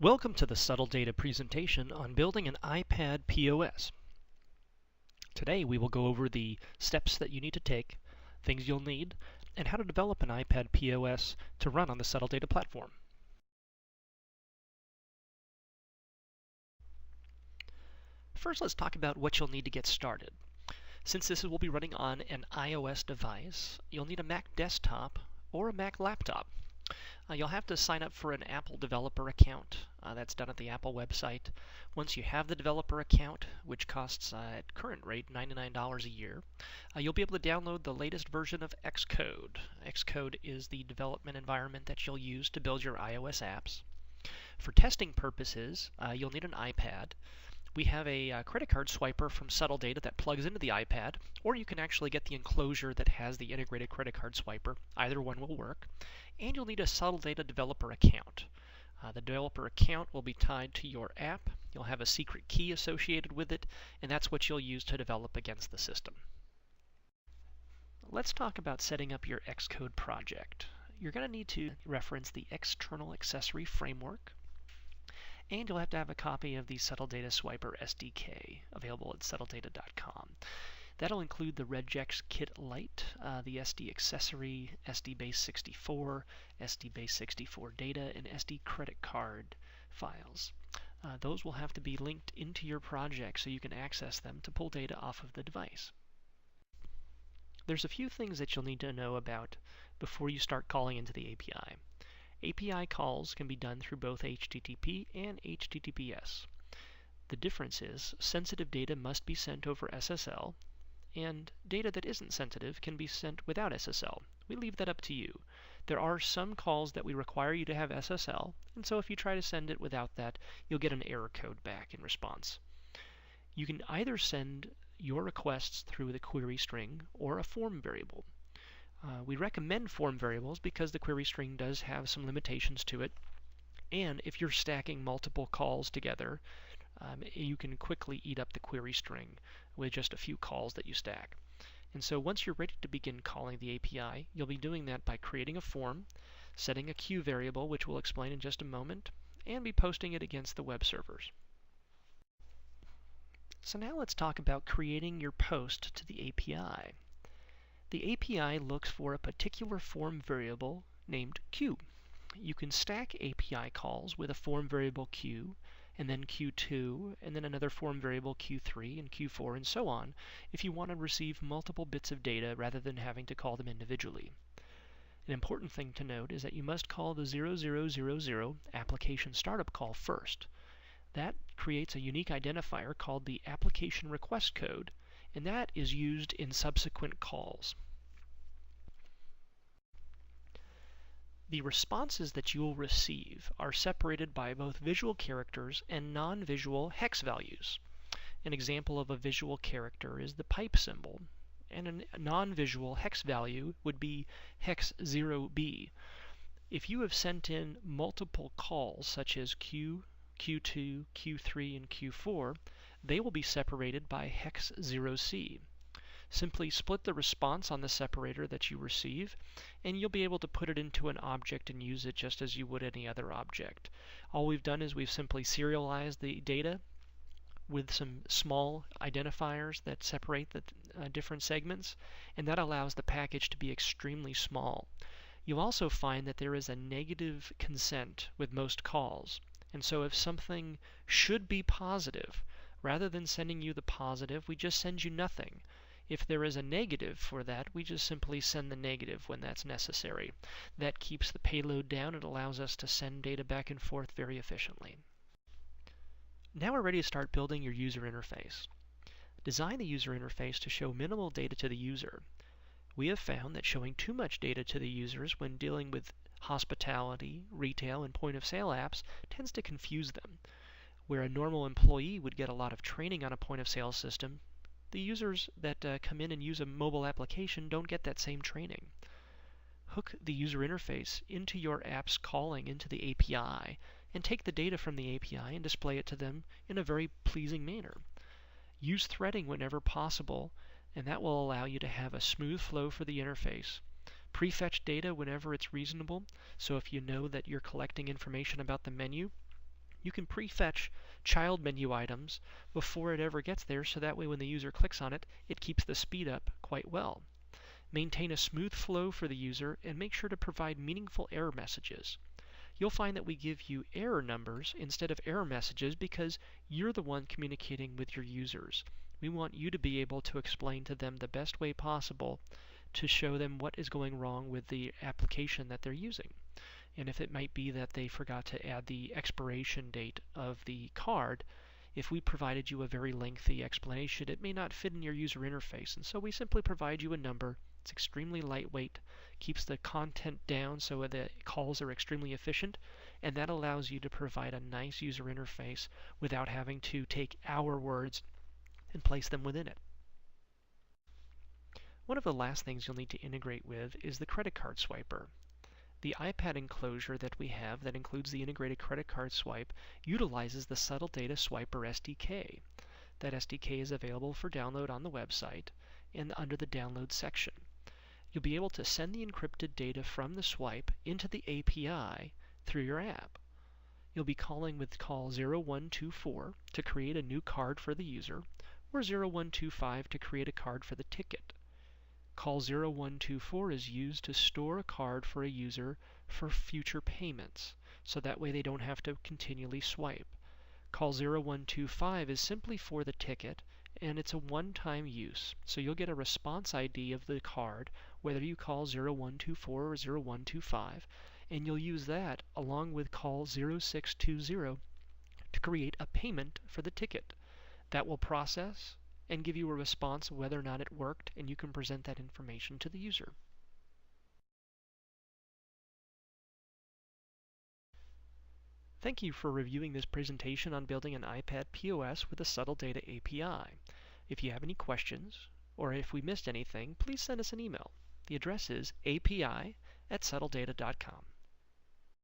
Welcome to the SubtleData presentation on building an iPad POS. Today we will go over the steps that you need to take, things you'll need, and how to develop an iPad POS to run on the SubtleData platform. First, let's talk about what you'll need to get started. Since this will be running on an iOS device, you'll need a Mac desktop or a Mac laptop. You'll have to sign up for an Apple developer account. That's done at the Apple website. Once you have the developer account, which costs at current rate $99 a year, you'll be able to download the latest version of Xcode. Xcode is the development environment that you'll use to build your iOS apps. For testing purposes, you'll need an iPad. We have a credit card swiper from SubtleData that plugs into the iPad, or you can actually get the enclosure that has the integrated credit card swiper. Either one will work. And you'll need a SubtleData developer account. The developer account will be tied to your app. You'll have a secret key associated with it, and that's what you'll use to develop against the system. Let's talk about setting up your Xcode project. You're going to need to reference the external accessory framework, and you'll have to have a copy of the SubtleData Swiper SDK available at SubtleData.com. That'll include the regex kit lite, the SD accessory, SD base 64, SD base 64 data, and SD credit card files. Those will have to be linked into your project so you can access them to pull data off of the device. There's a few things that you'll need to know about before you start calling into the API. API calls can be done through both HTTP and HTTPS. The difference is sensitive data must be sent over SSL, and data that isn't sensitive can be sent without SSL. We leave that up to you. There are some calls that we require you to have SSL, and so if you try to send it without that, you'll get an error code back in response. You can either send your requests through the query string or a form variable. We recommend form variables because the query string does have some limitations to it, and if you're stacking multiple calls together, you can quickly eat up the query string with just a few calls that you stack. And so once you're ready to begin calling the API, you'll be doing that by creating a form, setting a queue variable, which we'll explain in just a moment, and be posting it against the web servers. So now let's talk about creating your post to the API. The API looks for a particular form variable named queue. You can stack API calls with a form variable queue, and then Q2, and then another form variable Q3 and Q4, and so on, if you want to receive multiple bits of data rather than having to call them individually. An important thing to note is that you must call the 0000 application startup call first. That creates a unique identifier called the application request code, and that is used in subsequent calls. The responses that you will receive are separated by both visual characters and non-visual hex values. An example of a visual character is the pipe symbol, and a non-visual hex value would be hex 0b. If you have sent in multiple calls, such as Q, Q2, Q3, and Q4, they will be separated by hex 0c. Simply split the response on the separator that you receive, and you'll be able to put it into an object and use it just as you would any other object. All we've done is we've simply serialized the data with some small identifiers that separate the different segments, and that allows the package to be extremely small. You'll also find that there is a negative consent with most calls, and so if something should be positive, rather than sending you the positive, we just send you nothing. If there is a negative for that, we just simply send the negative when that's necessary. That keeps the payload down and allows us to send data back and forth very efficiently. Now we're ready to start building your user interface. Design the user interface to show minimal data to the user. We have found that showing too much data to the users when dealing with hospitality, retail, and point-of-sale apps tends to confuse them. Where a normal employee would get a lot of training on a point-of-sale system, the users that come in and use a mobile application don't get that same training. Hook the user interface into your app's calling into the API, and take the data from the API and display it to them in a very pleasing manner. Use threading whenever possible, and that will allow you to have a smooth flow for the interface. Prefetch data whenever it's reasonable, so if you know that you're collecting information about the menu, You can prefetch child menu items before it ever gets there, so that way when the user clicks on it, it keeps the speed up quite well. Maintain a smooth flow for the user and make sure to provide meaningful error messages. You'll find that we give you error numbers instead of error messages because you're the one communicating with your users. We want you to be able to explain to them the best way possible to show them what is going wrong with the application that they're using. And if it might be that they forgot to add the expiration date of the card, if we provided you a very lengthy explanation, it may not fit in your user interface. And so we simply provide you a number. It's extremely lightweight, keeps the content down so the calls are extremely efficient, and that allows you to provide a nice user interface without having to take our words and place them within it. One of the last things you'll need to integrate with is the credit card swiper. The iPad enclosure that we have that includes the integrated credit card swipe utilizes the SubtleData Swiper SDK. That SDK is available for download on the website and under the download section. You'll be able to send the encrypted data from the swipe into the API through your app. You'll be calling with call 0124 to create a new card for the user, or 0125 to create a card for the ticket. Call 0124 is used to store a card for a user for future payments, so that way they don't have to continually swipe. Call 0125 is simply for the ticket, and it's a one-time use. So you'll get a response ID of the card, whether you call 0124 or 0125, and you'll use that along with call 0620 to create a payment for the ticket. That will process and give you a response of whether or not it worked, and you can present that information to the user. Thank you for reviewing this presentation on building an iPad POS with a SubtleData API. If you have any questions, or if we missed anything, please send us an email. The address is api@subtledata.com.